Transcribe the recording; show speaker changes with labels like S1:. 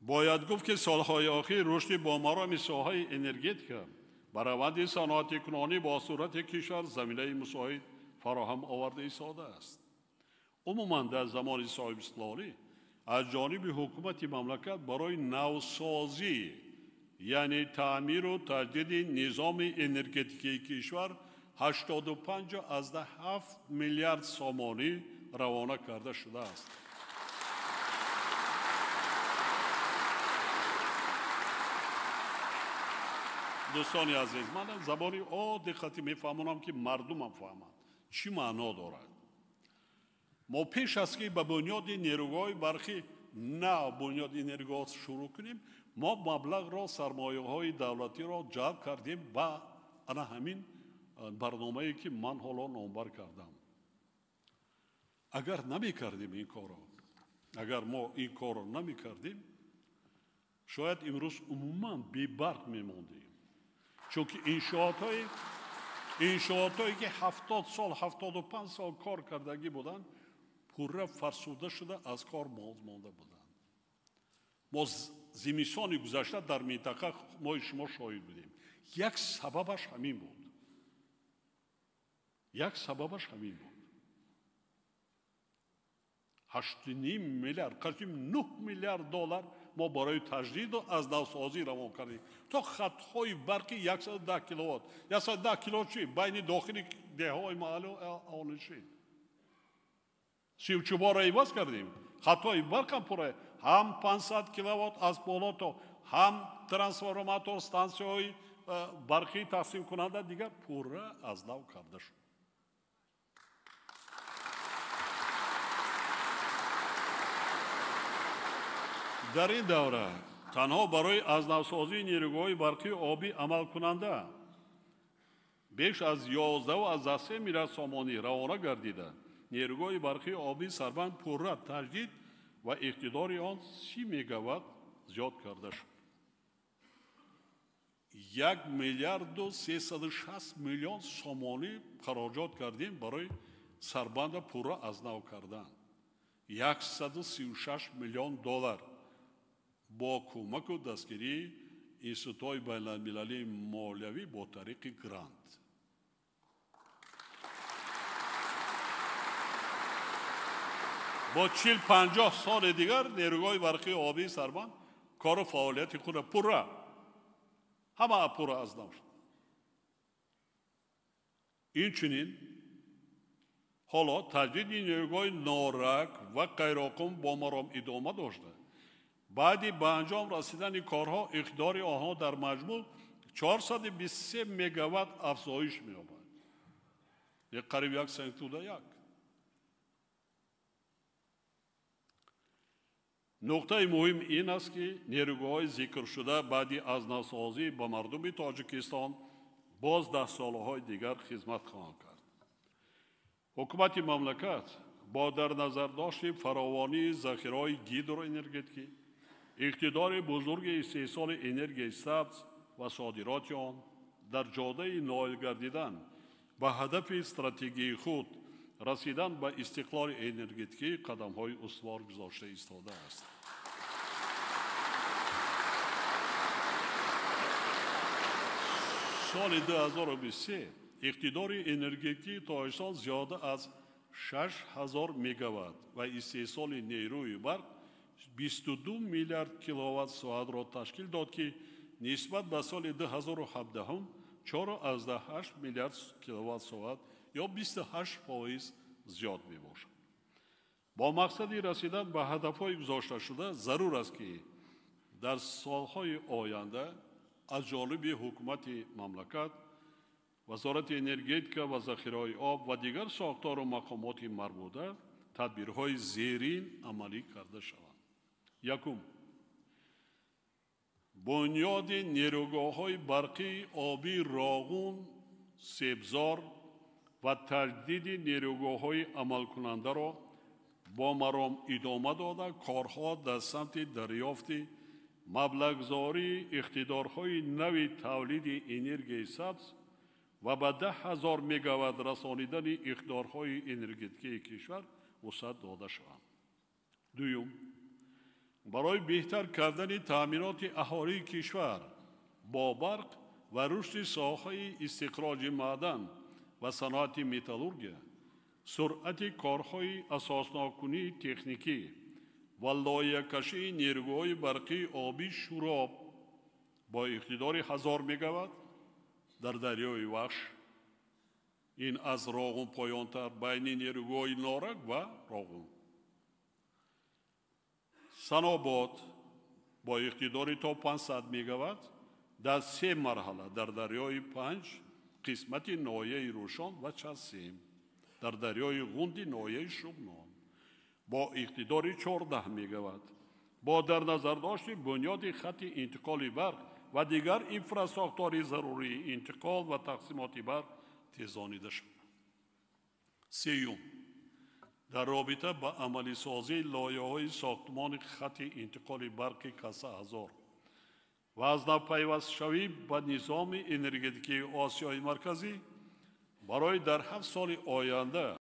S1: باید گفت که سالهای اخیر رشد بامرام ساحه انرژتیک برآورد صنعت کنونی با صورت کشور زمینه مساعد فراهم آورده ایستاده است. عموما در زمان صاحب استقلالی از جانب حکومت مملکت برای نوسازی یعنی تعمیر و تجدید نظام انرژتیکی کشور 85.7 میلیارد سومانی روانه کرده شده است. دوستان عزیز، من زبانی دقتی میفهمونم که مردم هم فهمند چی معنا دارد. ما پیش از که به بنیاد نیروهای برخی نه بنیاد نیروها شروع کنیم، ما مبلغ را سرمایه های دولتی را جلب کردیم با انا همین برنامه‌ای که من حالا نامبر کردم. اگر نمی کردیم این کار را، اگر ما این کار را نمی کردیم، شاید امروز عموما بی برق می موندیم. چون که انشاءات هایی که 70 سال 75 سال کار کردگی بودن پوره فرسوده شده از کار مانده بودن. ما زمستان گذشته در منطقه ما شما شاهد بودیم. یک سببش همین بود. 8.5 میلیارد قریب 9 میلیارد دلار ما برای تجدید و از نوسازی روان کردیم تا خطهای برقی 110 کیلووات 110 کیلووات چی بین داخلی دههای محله آنشین 34 را عوض کردیم. خطهای برق هم پره هم 500 کیلووات از بالا تا هم ترانسفورماتور استانسیون برقی تقسیم کننده دیگر پوره از نو کرده شد. در این دوره تنها برای از نوسازی نیروهای برقی آبی عمل کننده بیش از 11 میلیارد سومانی روانه گردیده. نیروهای برقی آبی سربند پوره تجدید و اقتدار آن 30 میگاوات زیاد کرده شد. 1 میلیارد و 360 میلیون سومانی خراجات کردیم برای سربند پوره از نو کردن. 136 میلیون دلار با کمک و دستگیری اینستیتوت‌های بین‌المللی مالیوی با طریق گرانت. با 40-50 سال دیگر نیروهای برقی آبی سربند کار و فعالیت خود پوره همه پوره از نو شد. این چنین حالا تجدید نیروهای نارک و غیرحکوم با مرام ادامه داشته. بعد به انجام رسیدن کارها اقتدار آنها در مجموع 423 میگاوات افزایش می‌یابد. قریب 1.1. نقطه مهم این است که نیروهای ذکر شده بعد از نوسازی به مردم تاجیکستان باز 10 سالهای دیگر خدمت خواهند کرد. حکومت مملکت با در نظر داشت فراوانی ذخیره‌های هیدروانرژتیکی اقتدار بزرگ استحصال انرژی سبز و صادرات آن در جاده نائل گردیدن به هدف استراتژی خود رسیدن به استقلال انرژتیکی قدم‌های استوار گذاشته ایستاده است. سال 2023 اقتدار انرژتیکی تاجیکستان زیاده از 6000 میگاوات و استحصال نیروی برق 22 میلیارد کیلووات ساعت را تشکیل داد که نسبت به سال 2017 4.8 میلیارد کیلووات ساعت یا 28% زیاد می باشد. با مقصدی رسیدن به هدفهای گذاشته شده ضرور است که در سالهای آینده از جانب حکومت مملکت، وزارت انرژتیک و ذخیره‌های آب و دیگر ساختار و مقامات مربوطه تدبیرهای زیرین عملی کرده شود. یکم، بنیاد نیروگاه‌های برقی آبی راغون، سبزار و تجدید نیروگاه‌های عمل کننده را با مرام ادامه داده کارها در سمت دریافت مبلغ‌زایی اقتدارهای نوی تولید انرژی سبز و به 10,000 میگاوات رسانیدن اقتدارهای انرژتیکی کشور وسعت داده شود. دوم، برای بهتر کردن تامینات اهالی کشور با برق و رشد ساحه استخراج معدن و صنعت متالورژی، سرعت کارهای اساسناکنی تکنیکی و لایه‌کشی نیروهای برقی آبی شوراب با اقتدار 1000 مگاوات در دریای وخش، این از راغون پایانتر بین نیروهای نارک و راغون. سناباد با اقتدار تا 500 مگاوات در 3 مرحله در دریای 5 قسمت ناحیه روشن و چسیم، در دریای غوندی ناحیه شغنان با اقتدار 14 مگاوات با در نظر داشت بنیاد خط انتقال برق و دیگر انفراستراکچور ضروری انتقال و تقسیمات برق تیزانیده شد. سیوم، در رابطه با عملی سازی لایه‌های ساختمان خط انتقال برق کسا هزار و از نو پیوست شوی به نظام انرژتیکی آسیای مرکزی برای در 7 سال آینده